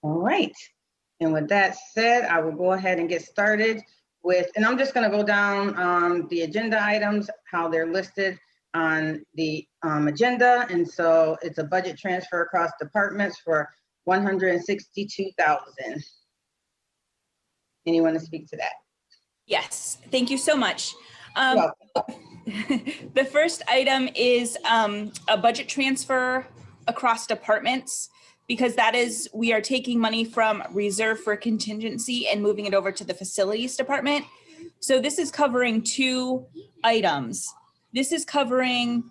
All right. And with that said, I will go ahead and get started with, and I'm just going to go down the agenda items, how they're listed on the agenda. And so it's a budget transfer across departments for $162,000. Anyone to speak to that? Yes, thank you so much. You're The first item is a budget transfer across departments, because that is, we are taking money from reserve for contingency and moving it over to the facilities department. So this is covering two items. This is covering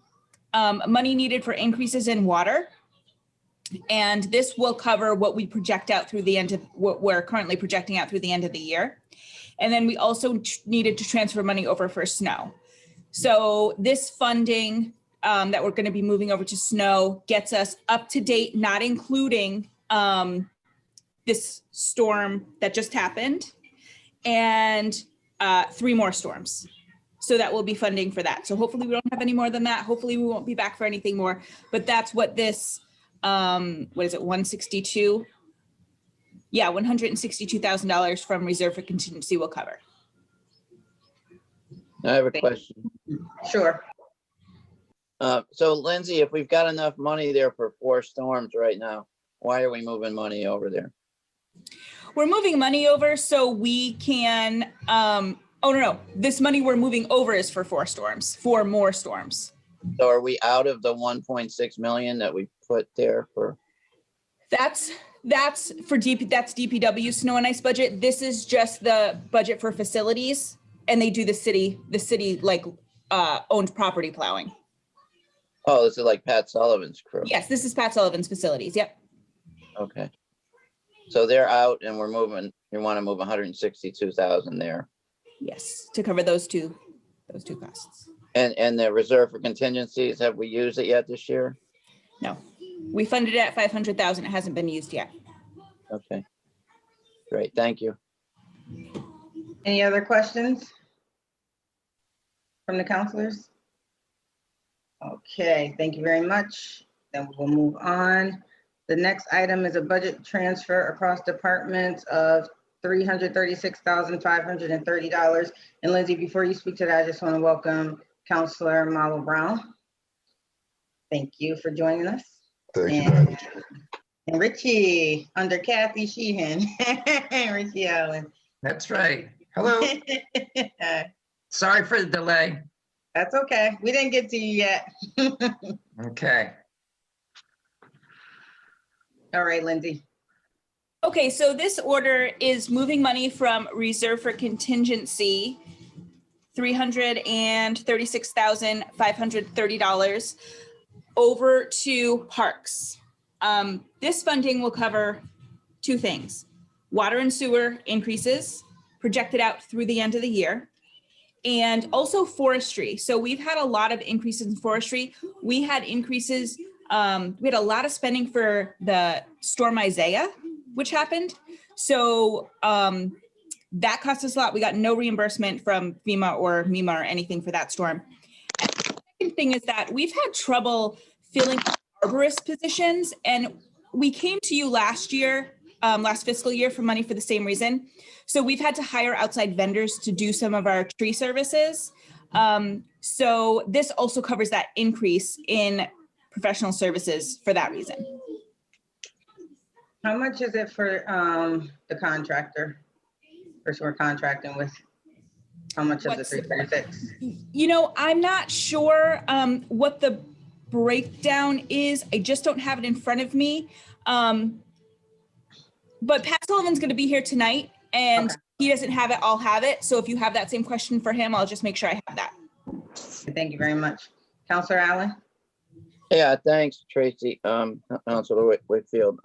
money needed for increases in water. And this will cover what we project out through the end of what we're currently projecting out through the end of the year. And then we also needed to transfer money over for snow. So this funding that we're going to be moving over to snow gets us up to date, not including this storm that just happened, and 3 more storms. So that will be funding for that. So hopefully we don't have any more than that. Hopefully we won't be back for anything more, but that's what this, what is it, 162? Yeah, $162,000 from reserve for contingency will cover. I have a question. Sure. So Lindsay, if we've got enough money there for 4 storms right now, why are we moving money over there? We're moving money over so we can, oh no, this money we're moving over is for 4 storms, 4 more storms. So are we out of the 1.6 million that we put there for? That's for that's DPW snow and ice budget. This is just the budget for facilities, and they do the city like owned property plowing. Oh, this is like Pat Sullivan's crew. Yes, this is Pat Sullivan's facilities. Yep. Okay. So they're out and we're moving, we want to move 162,000 there. Yes, to cover those two costs. And the reserve for contingencies, have we used it yet this year? No, we funded it at 500,000. It hasn't been used yet. Okay. Great, thank you. Any other questions from the counselors? Okay, thank you very much. Then we'll move on. The next item is a budget transfer across departments of $336,530. And Lindsay, before you speak to that, I just want to welcome Counselor Marlo Brown. Thank you for joining us. Thank you. And Richie under Kathy Sheehan. Richie Allen. That's right. Hello. Sorry for the delay. That's okay. We didn't get to you yet. Okay. All right, Lindsay. Okay, so this order is moving money from reserve for contingency, $336,530 over to parks. This funding will cover 2 things: water and sewer increases projected out through the end of the year, and also forestry. So we've had a lot of increases in forestry. We had increases, we had a lot of spending for the storm Isaiah, which happened. So that cost us a lot. We got no reimbursement from FEMA or MEMA or anything for that storm. And the second thing is that we've had trouble filling arborist positions, and we came to you last year, last fiscal year, for money for the same reason. So we've had to hire outside vendors to do some of our tree services. So this also covers that increase in professional services for that reason. How much is it for the contractor? Person we're contracting with? How much of the 336? You know, I'm not sure what the breakdown is. I just don't have it in front of me. But Pat Sullivan's going to be here tonight, and okay, he doesn't have it. I'll have it. So if you have that same question for him, I'll just make sure I have that. Thank you very much. Counselor Allen? Yeah, thanks, Tracy. Counselor Whitfield.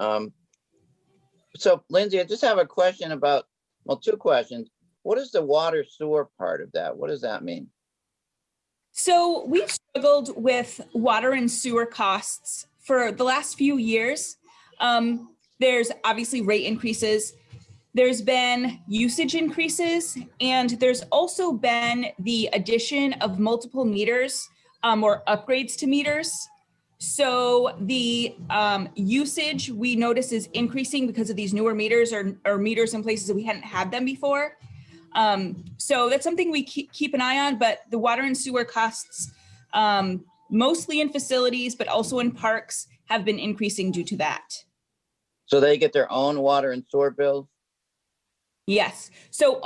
So Lindsay, I just have a question about, well, 2 questions. What is the water sewer part of that? What does that mean? So we've struggled with water and sewer costs for the last few years. There's obviously rate increases. There's been usage increases, and there's also been the addition of multiple meters or upgrades to meters. So the usage we notice is increasing because of these newer meters or meters in places that we hadn't had them before. So that's something we keep an eye on, but the water and sewer costs, mostly in facilities, but also in parks, have been increasing due to that. So they get their own water and sewer bills? Yes. So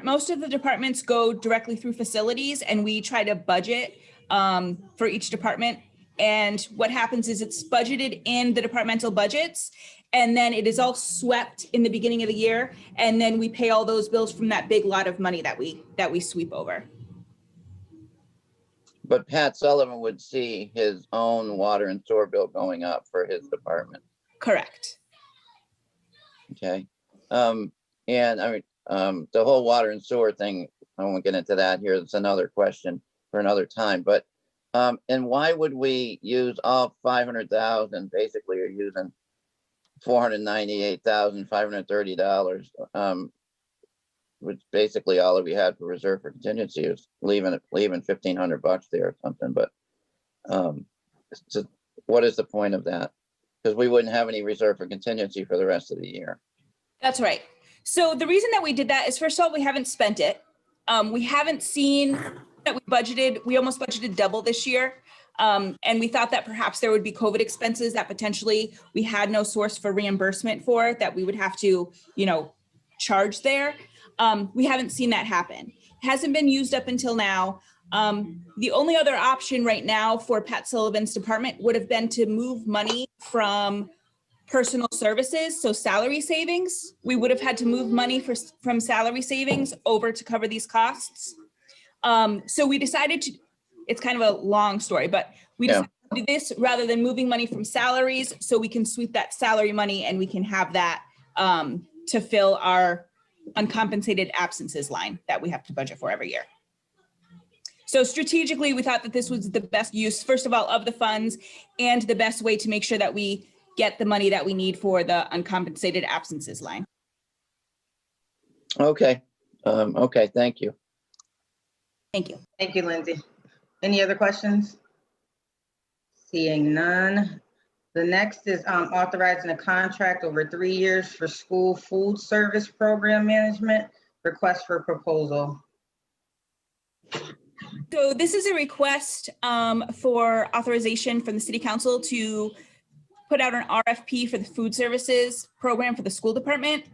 most of the departments go directly through facilities, and we try to budget for each department. And what happens is it's budgeted in the departmental budgets, and then it is all swept in the beginning of the year. And then we pay all those bills from that big lot of money that we sweep over. But Pat Sullivan would see his own water and sewer bill going up for his department. Correct. Okay. And I mean, the whole water and sewer thing, I won't get into that here. It's another question for another time, but, and why would we use all 500,000? Basically, you're using $498,530, which basically all that we had for reserve for contingency is leaving $1,500 there or something. But so what is the point of that? Because we wouldn't have any reserve for contingency for the rest of the year. That's right. So the reason that we did that is, first of all, we haven't spent it. We haven't seen that we almost budgeted double this year. And we thought that perhaps there would be COVID expenses that potentially we had no source for reimbursement for, that we would have to, charge there. We haven't seen that happen. It hasn't been used up until now. The only other option right now for Pat Sullivan's department would have been to move money from personal services, so salary savings. We would have had to move money from salary savings over to cover these costs. So we decided to, it's kind of a long story, but we decided to do this rather than moving money from salaries, so we can sweep that salary money and we can have that to fill our uncompensated absences line that we have to budget for every year. So strategically, we thought that this was the best use, first of all, of the funds, and the best way to make sure that we get the money that we need for the uncompensated absences line. Okay. Okay. Thank you. Thank you. Thank you, Lindsay. Any other questions? Seeing none. The next is authorizing a contract over 3 years for school food service program management. Request for proposal. So this is a request for authorization from the City Council to put out an RFP for the food services program for the school department.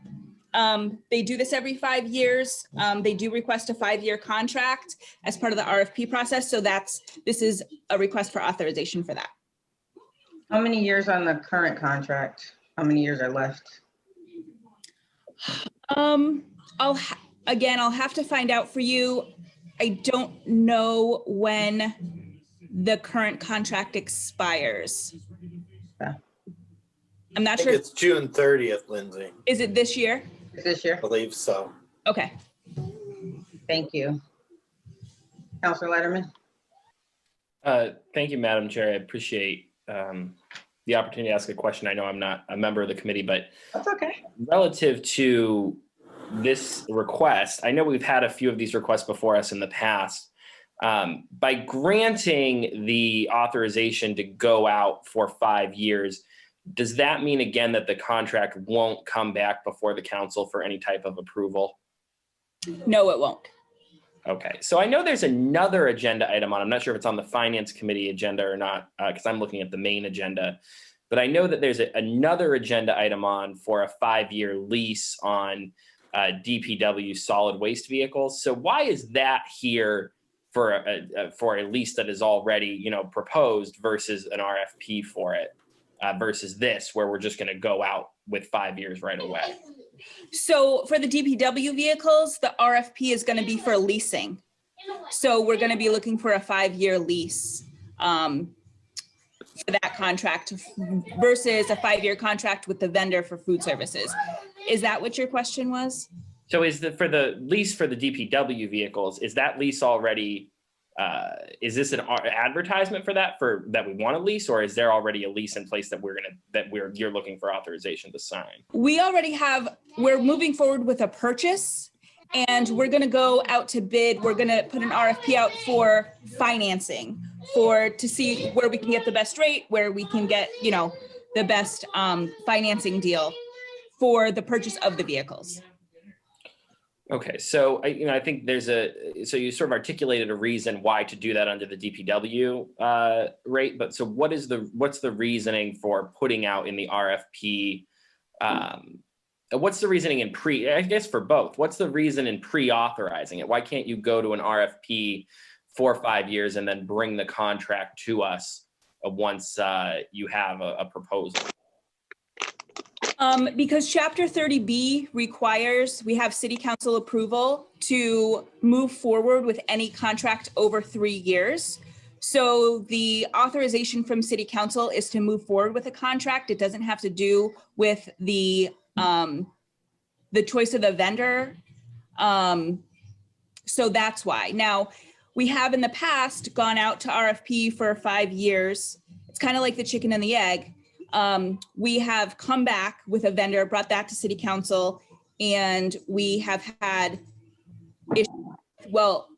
They do this every 5 years. They do request a 5-year contract as part of the RFP process. So this is a request for authorization for that. How many years on the current contract? How many years are left? I'll have to find out for you. I don't know when the current contract expires. Yeah. I'm not I think sure. it's June 30th, Lindsay. Is it this year? This year? I believe so. Okay. Thank you. Councilor Letterman? Thank you, Madam Chair. I appreciate the opportunity to ask a question. I know I'm not a member of the committee, but That's okay. relative to this request, I know we've had a few of these requests before us in the past. By granting the authorization to go out for 5 years, does that mean again that the contract won't come back before the council for any type of approval? No, it won't. Okay, so I know there's another agenda item on, I'm not sure if it's on the Finance Committee agenda or not, because I'm looking at the main agenda, but I know that there's another agenda item on for a 5-year lease on DPW solid waste vehicles. So why is that here for a lease that is already, proposed versus an RFP for it, versus this where we're just going to go out with 5 years right away? So for the DPW vehicles, the RFP is going to be for leasing. So we're going to be looking for a 5-year lease for that contract versus a 5-year contract with the vendor for food services. Is that what your question was? So for the lease for the DPW vehicles, is that lease already, is this an advertisement for that we want to lease, or is there already a lease in place that you're looking for authorization to sign? We already have, we're moving forward with a purchase, And we're going to go out to bid. We're going to put an RFP out for financing, to see where we can get the best rate, where we can get, the best financing deal for the purchase of the vehicles. Okay, so I think so you sort of articulated a reason why to do that under the DPW rate, but so what's the reasoning for putting out in the RFP? What's the reasoning in I guess for both, what's the reason in pre-authorizing it? Why can't you go to an RFP for 5 years and then bring the contract to us once you have a proposal? Because Chapter 30B requires we have City Council approval to move forward with any contract over 3 years. So the authorization from City Council is to move forward with a contract. It doesn't have to do with the choice of the vendor. So that's why. Now, we have in the past gone out to RFP for 5 years. It's kind of like the chicken and the egg. We have come back with a vendor, brought that to City Council, and we have had issues. Well,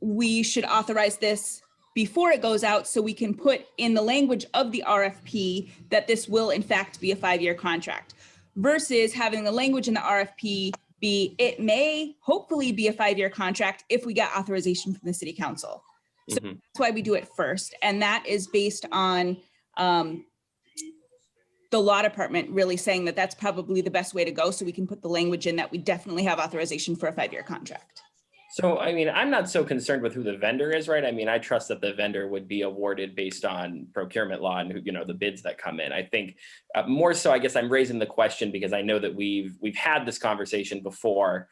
we should authorize this before it goes out so we can put in the language of the RFP that this will in fact be a 5-year contract, versus having the language in the RFP be, it may hopefully be a 5-year contract if we get authorization from the City Council. So that's why we do it first. And that is based on the law department really saying that that's probably the best way to go, so we can put the language in that we definitely have authorization for a 5-year contract. So, I'm not so concerned with who the vendor is, right? I trust that the vendor would be awarded based on procurement law and, the bids that come in. I think more so, I guess I'm raising the question because I know that we've had this conversation before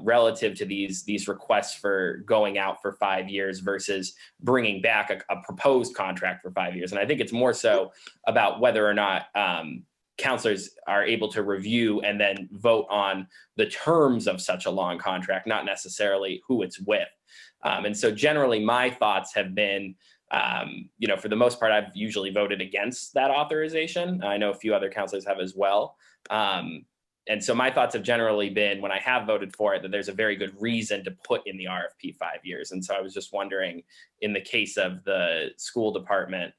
relative to these requests for going out for 5 years versus bringing back a proposed contract for 5 years. And I think it's more so about whether or not councilors are able to review and then vote on the terms of such a long contract, not necessarily who it's with. And so generally my thoughts have been, for the most part, I've usually voted against that authorization. I know a few other councilors have as well. And so my thoughts have generally been, when I have voted for it, that there's a very good reason to put in the RFP 5 years. And so I was just wondering, in the case of the school department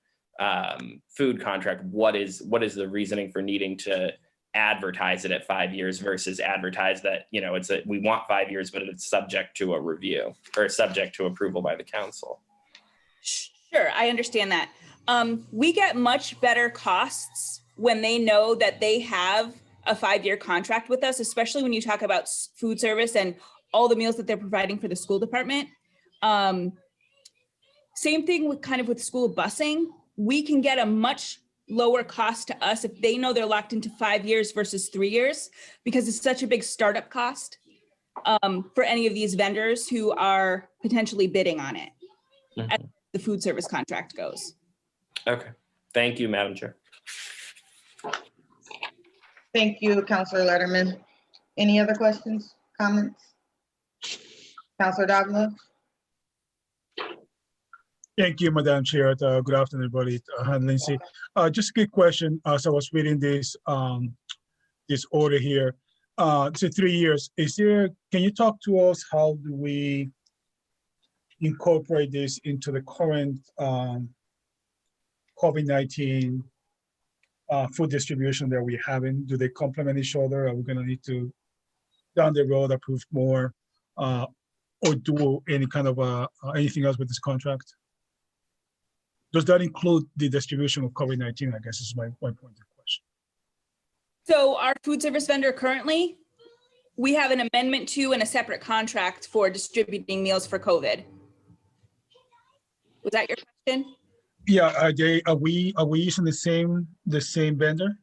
food contract, what is the reasoning for needing to advertise it at 5 years versus advertise that, we want 5 years, but it's subject to a review or subject to approval by the council? Sure, I understand that. We get much better costs when they know that they have a 5-year contract with us, especially when you talk about food service and all the meals that they're providing for the school department. Same thing with school busing. We can get a much lower cost to us if they know they're locked into 5 years versus 3 years, because it's such a big startup cost for any of these vendors who are potentially bidding on it as the food service contract goes. Okay. Thank you, Madam Chair. Thank you, Councilor Letterman. Any other questions, comments? Councilor Dogma? Thank you, Madam Chair. Good afternoon, everybody. And Lindsay. Just a quick question. As I was reading this order here, so 3 years. Can you talk to us, how do we incorporate this into the current COVID-19 food distribution that we're having? Do they complement each other? Are we going to need to, down the road, approve more or do any kind of anything else with this contract? Does that include the distribution of COVID-19, I guess is my point of question. So our food service vendor currently, we have an amendment to and a separate contract for distributing meals for COVID. Was that your question? Yeah, are we using the same vendor?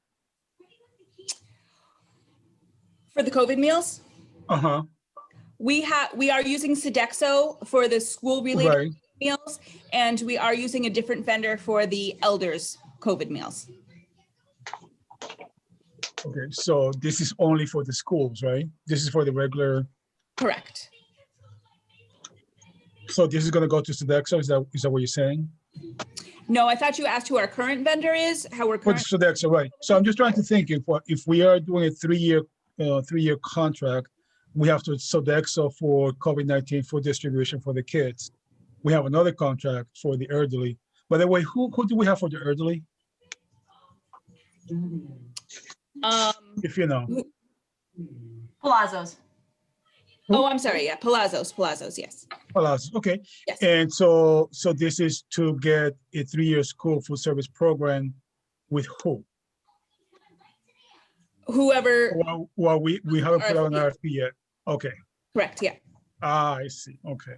For the COVID meals? Uh-huh. We are using Sodexo for the school related Right. meals, and we are using a different vendor for the elders COVID meals. Okay, so this is only for the schools, right? This is for the regular. Correct. So this is going to go to Sodexo. Is that what you're saying? No, I thought you asked who our current vendor is, how we're For current. Sodexo, right? So I'm just trying to think, if we are doing a 3 year contract, we have to Sodexo for COVID-19 food distribution for the kids. We have another contract for the elderly. By the way, who do we have for the elderly? If you know. Palazzo's. Oh, I'm sorry. Yeah, Palazzo's, yes. Palazzo, okay. Yes. And so this is to get a 3-year school food service program with who? Whoever, Well, we haven't put out an RFP. RFP yet. Okay. correct, yeah. I see. Okay.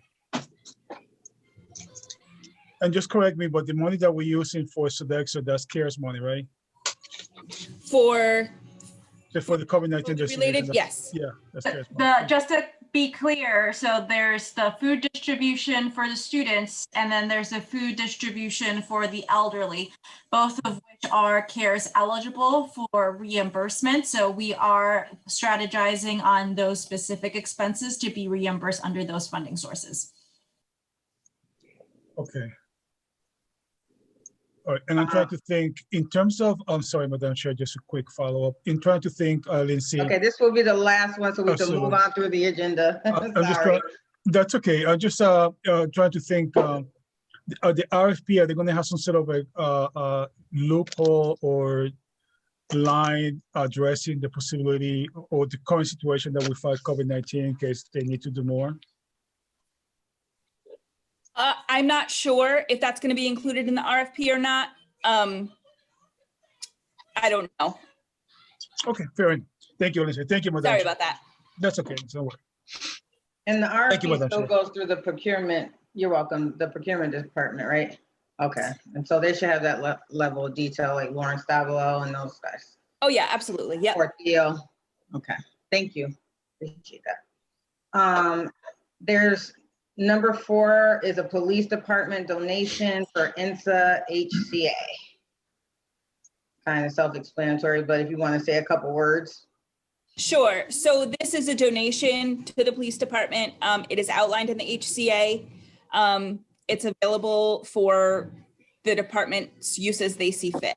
And just correct me, but the money that we're using for Sodexo, that's CARES money, right? For For the COVID-19 related, distribution. yes. Yeah, that's CARES money. Just to be clear, so there's the food distribution for the students, and then there's a food distribution for the elderly, both of which are CARES eligible for reimbursement. So we are strategizing on those specific expenses to be reimbursed under those funding sources. Okay. All right, and I'm trying to think in terms of, I'm sorry, Madam Chair, just a quick follow-up. In trying to think, Lindsay. Okay, this will be the last one, so we can move on through the agenda. I'm just Sorry. that's okay. I'm just trying to think, the RFP, are they going to have some sort of a loophole or line addressing the possibility or the current situation that we fight COVID-19 in case they need to do more? I'm not sure if that's going to be included in the RFP or not. I don't know. Okay, fair enough. Thank you, Lindsay. Thank you, Madam Sorry Chair. about that. That's okay. Don't worry. And the Thank you, RFP Madam still Chair. goes through the procurement, you're welcome, the procurement department, right? Okay, and so they should have that level of detail, like Lauren Stavelo and those guys. Oh, yeah, absolutely. Yep. Or Theo. Okay, thank you. Appreciate that. There's number 4 is a police department donation for INSA HCA. Kind of self-explanatory, but if you want to say a couple words. Sure. So this is a donation to the police department. It is outlined in the HCA. It's available for the department's use as they see fit.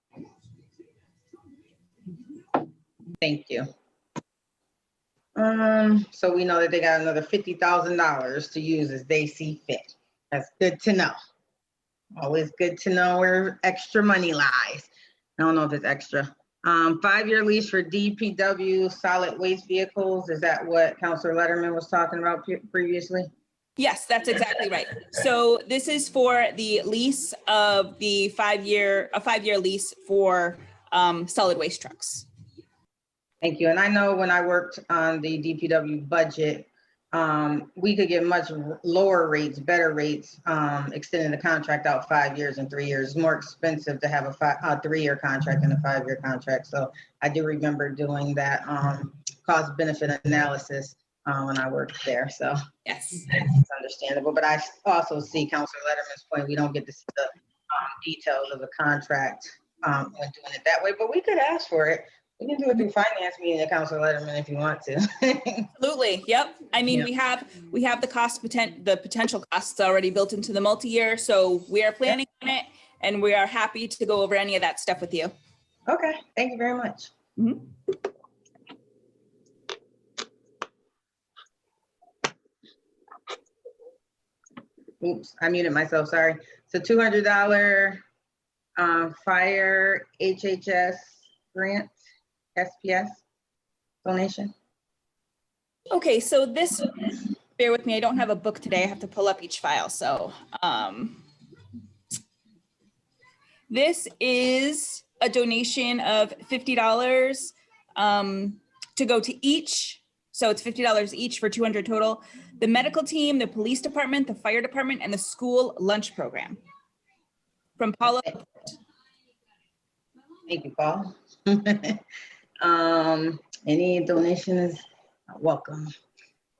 Thank you. So we know that they got another $50,000 to use as they see fit. That's good to know. Always good to know where extra money lies. I don't know if it's extra. 5-year lease for DPW solid waste vehicles. Is that what Councilor Letterman was talking about previously? Yes, that's exactly right. So this is for the lease of the 5-year lease for solid waste trucks. Thank you. And I know when I worked on the DPW budget, we could get much lower rates, better rates, extending the contract out 5 years and 3 years. It's more expensive to have a 3-year contract than a 5-year contract. So I do remember doing that cost benefit analysis when I worked there. So yes, it's understandable. But I also see Councilor Letterman's point. We don't get to see the details of the contract when doing it that way, but we could ask for it. We can do it through finance meeting at Councilor Letterman if you want to. absolutely. Yep. I mean, Yeah. we have the potential costs already built into the multi-year. So we are planning on it, and we are happy to go over any of that stuff with you. Okay, thank you very much. Mhm. Oops, I muted myself, sorry. So $200 fire HHS grant, SPS donation. Okay, so this, bear with me, I don't have a book today. I have to pull up each file. So this is a donation of $50 to go to each. So it's $50 each for $200 total. The medical team, the police department, the fire department, and the school lunch program. From Paula. Thank you, Paul. Any donation is welcome.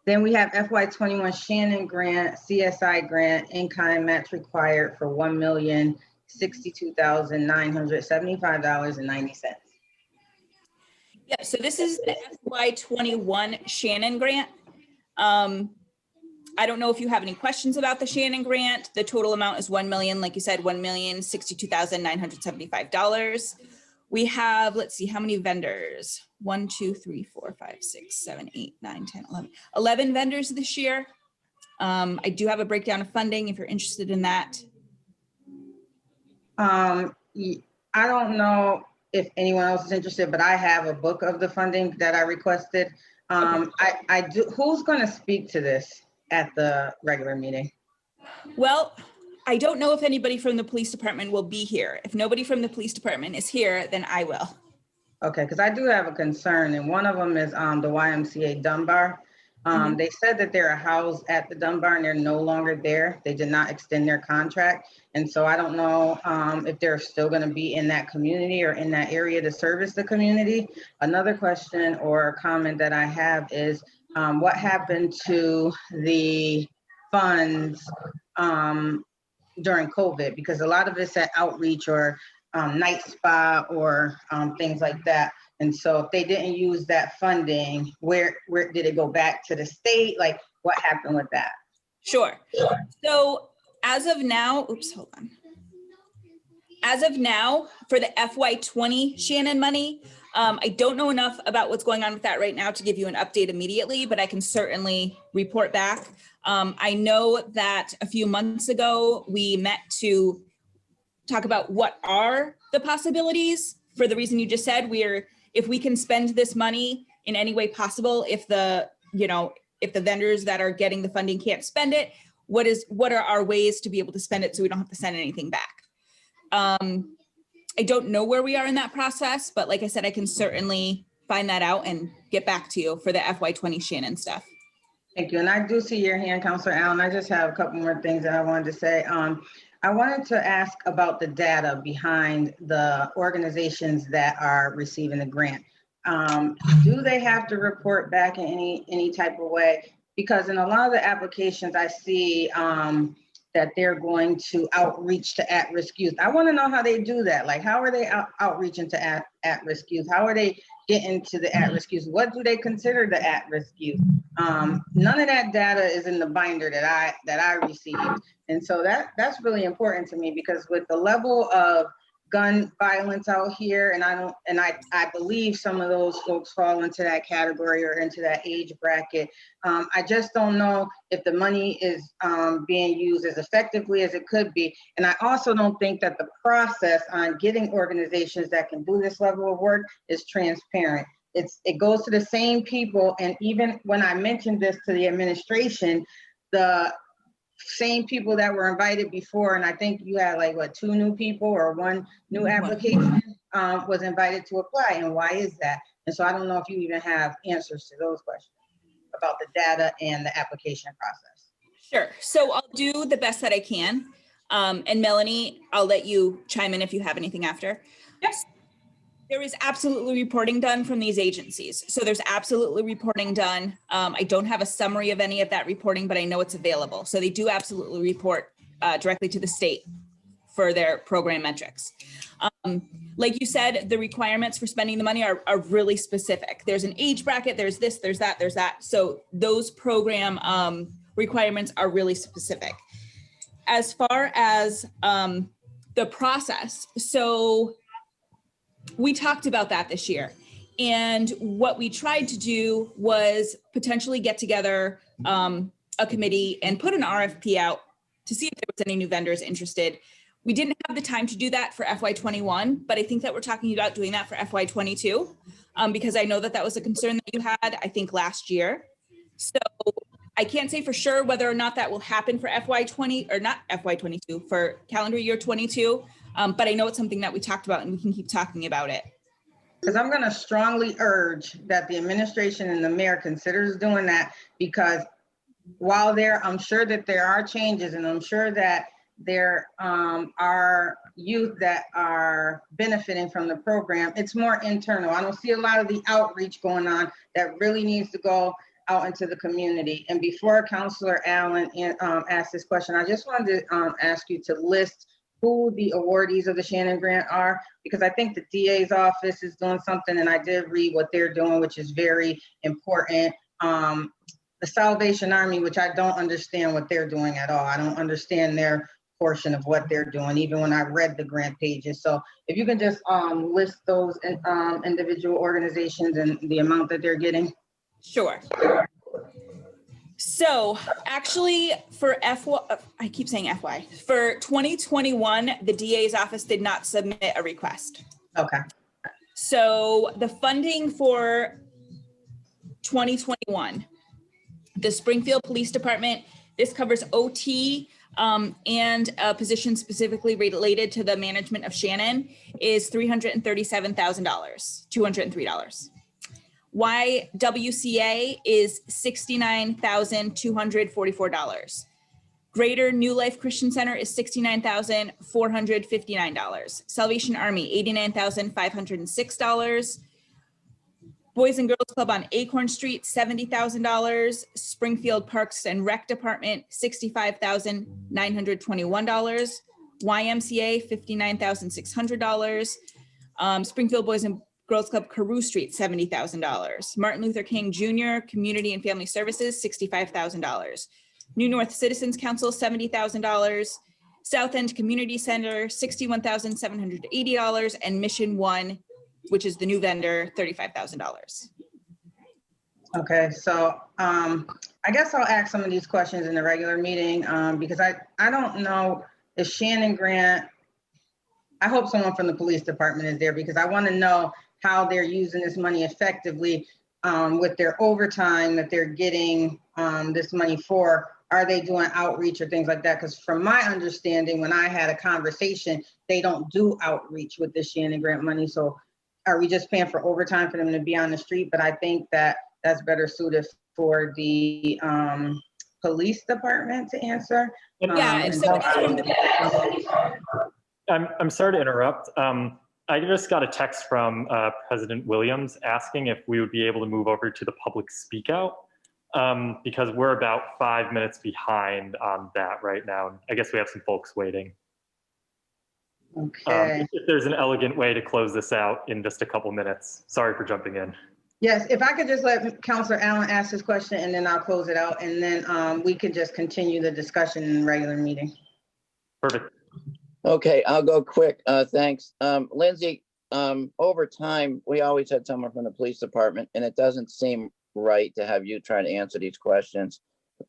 Then we have FY21 Shannon grant, CSI grant, in-kind match required for $1,062,975.90. Yeah, so this is the FY21 Shannon grant. I don't know if you have any questions about the Shannon grant. The total amount is $1 million, like you said, $1,062,975. We have, let's see, how many vendors? 1, 2, 3, 4, 5, 6, 7, 8, 9, 10, 11. 11 vendors this year. I do have a breakdown of funding if you're interested in that. I don't know if anyone else is interested, but I have a book of the funding that I requested. I do. Who's going to speak to this at the regular meeting? Well, I don't know if anybody from the police department will be here. If nobody from the police department is here, then I will. Okay, because I do have a concern, and one of them is the YMCA Dunbar. They said that they're housed at the Dunbar and they're no longer there. They did not extend their contract. And so I don't know if they're still going to be in that community or in that area to service the community. Another question or comment that I have is what happened to the funds during COVID? Because a lot of it's at outreach or night spa or things like that. And so if they didn't use that funding, where did it go back to the state? Like what happened with that? Sure. So as of now, oops, hold on. As of now, for the FY20 Shannon money, I don't know enough about what's going on with that right now to give you an update immediately, but I can certainly report back. I know that a few months ago, we met to talk about what are the possibilities for the reason you just said. If we can spend this money in any way possible, if the vendors that are getting the funding can't spend it, what are our ways to be able to spend it so we don't have to send anything back? I don't know where we are in that process, but like I said, I can certainly find that out and get back to you for the FY20 Shannon stuff. Thank you. And I do see your hand, Councilor Allen. I just have a couple more things that I wanted to say. I wanted to ask about the data behind the organizations that are receiving the grant. Do they have to report back in any type of way? Because in a lot of the applications I see that they're going to outreach to at-risk youth. I want to know how they do that. Like, how are they outreaching to at-risk youth? How are they getting to the at-risk youth? What do they consider the at-risk youth? None of that data is in the binder that I received. And so that's really important to me, because with the level of gun violence out here, and I believe some of those folks fall into that category or into that age bracket. I just don't know if the money is being used as effectively as it could be. And I also don't think that the process on getting organizations that can do this level of work is transparent. It goes to the same people, and even when I mentioned this to the administration, the same people that were invited before, and I think you had like what, 2 new people or 1 new application was invited to apply. And why is that? And so I don't know if you even have answers to those questions about the data and the application process. Sure. So I'll do the best that I can. And Melanie, I'll let you chime in if you have anything after. Yes. There is absolutely reporting done from these agencies. So there's absolutely reporting done. I don't have a summary of any of that reporting, but I know it's available. So they do absolutely report directly to the state for their program metrics. Like you said, the requirements for spending the money are really specific. There's an age bracket, there's this, there's that. So those program requirements are really specific. As far as the process, so we talked about that this year. And what we tried to do was potentially get together a committee and put an RFP out to see if there was any new vendors interested. We didn't have the time to do that for FY21, but I think that we're talking about doing that for FY22 because I know that was a concern that you had, I think, last year. So I can't say for sure whether or not that will happen for FY20 or not FY22, for calendar year 22. But I know it's something that we talked about and we can keep talking about it. Because I'm going to strongly urge that the administration and the mayor considers doing that, because while I'm sure that there are changes, and I'm sure that there are youth that are benefiting from the program, it's more internal. I don't see a lot of the outreach going on that really needs to go out into the community. And before Councilor Allen asked this question, I just wanted to ask you to list who the awardees of the Shannon Grant are, because I think the DA's office is doing something, and I did read what they're doing, which is very important. The Salvation Army, which I don't understand what they're doing at all. I don't understand their portion of what they're doing, even when I read the grant pages. So if you can just list those individual organizations and the amount that they're getting. Sure. So actually for I keep saying FY, for 2021, the DA's office did not submit a request. Okay. So the funding for 2021, the Springfield Police Department, this covers OT and a position specifically related to the management of Shannon, is $337,000, $203. YWCA is $69,244. Greater New Life Christian Center is $69,459. Salvation Army, $89,506. Boys and Girls Club on Acorn Street, $70,000. Springfield Parks and Rec Department, $65,921. YMCA, $59,600. Springfield Boys and Girls Club Carew Street, $70,000. Martin Luther King Jr. Community and Family Services, $65,000. New North Citizens Council, $70,000. South End Community Center, $61,780. And Mission One, which is the new vendor, $35,000. Okay, so I guess I'll ask some of these questions in the regular meeting because I don't know the Shannon grant. I hope someone from the police department is there because I want to know how they're using this money effectively with their overtime that they're getting this money for. Are they doing outreach or things like that? Because from my understanding, when I had a conversation, they don't do outreach with the Shannon grant money. So are we just paying for overtime for them to be on the street? But I think that that's better suited for the police department to answer. Yeah, so it is from the I'm sorry to interrupt. I just got a text from President Williams asking if we would be able to move over to the public speak out because we're about 5 minutes behind on that right now. I guess we have some folks waiting. Okay. If there's an elegant way to close this out in just a couple minutes. Sorry for jumping in. Yes, if I could just let Councilor Allen ask his question and then I'll close it out and then we can just continue the discussion in the regular meeting. Perfect. Okay, I'll go quick. Thanks. Lindsay, over time, we always had someone from the police department, and it doesn't seem right to have you try to answer these questions.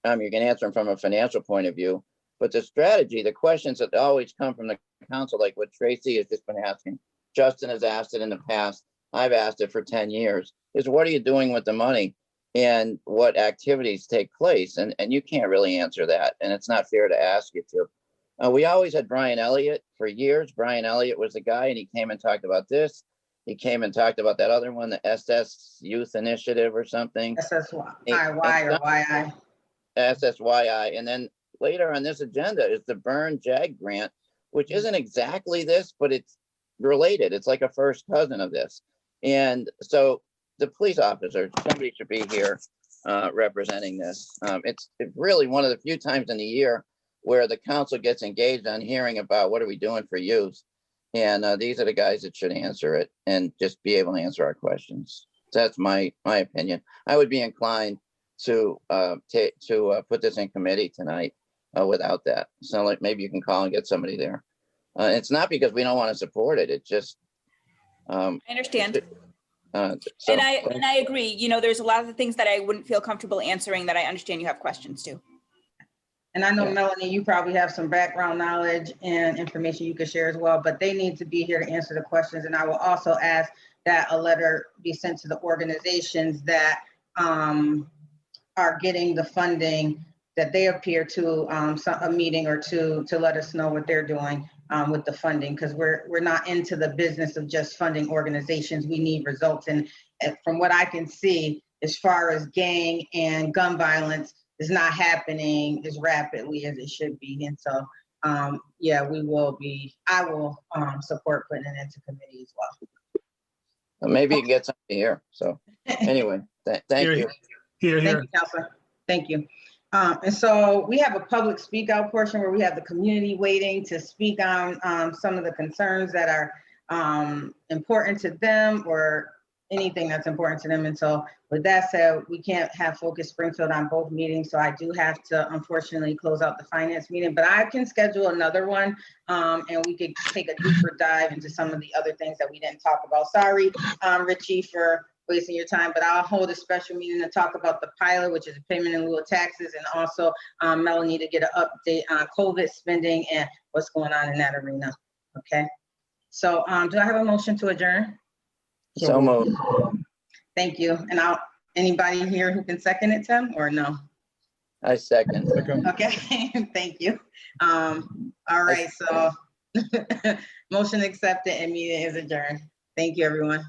You can answer them from a financial point of view, but the strategy, the questions that always come from the council, like what Tracy has just been asking, Justin has asked it in the past, I've asked it for 10 years, is what are you doing with the money and what activities take place? And you can't really answer that, and it's not fair to ask you to. We always had Brian Elliott for years. Brian Elliott was the guy, and he came and talked about this. He came and talked about that other one, the SS Youth Initiative or something. SSYI or YI. SSYI. And then later on this agenda is the Burn JAG grant, which isn't exactly this, but it's related. It's like a first cousin of this. And so the police officer, somebody should be here representing this. It's really one of the few times in the year where the council gets engaged on hearing about what are we doing for youth. And these are the guys that should answer it and just be able to answer our questions. That's my opinion. I would be inclined to put this in committee tonight without that. So like maybe you can call and get somebody there. It's not because we don't want to support it. It's just. I understand. So, and I agree. You know, there's a lot of the things that I wouldn't feel comfortable answering that I understand you have questions to. And I know, Yeah. Melanie, you probably have some background knowledge and information you could share as well, but they need to be here to answer the questions. And I will also ask that a letter be sent to the organizations that are getting the funding, that they appear to a meeting or two to let us know what they're doing with the funding, because we're not into the business of just funding organizations. We need results. And from what I can see, as far as gang and gun violence, is not happening as rapidly as it should be. And so, yeah, I will support putting it into committee as well. maybe you can get something here. So anyway, thank you. Here. Thank you, Counselor. Thank you. And so we have a public speak out portion where we have the community waiting to speak on some of the concerns that are important to them or anything that's important to them. And so with that said, we can't have Focus Springfield on both meetings. So I do have to unfortunately close out the finance meeting, but I can schedule another one and we could take a deeper dive into some of the other things that we didn't talk about. Sorry, Richie, for wasting your time, but I'll hold a special meeting to talk about the pilot, which is a payment in lieu of taxes, and also Melanie to get an update on COVID spending and what's going on in that arena. Okay. So do I have a motion to adjourn? So moved. Thank you. And anybody here who can second it, Tim, or no? I second. Okay, thank you. All right, so motion accepted and meeting is adjourned. Thank you, everyone.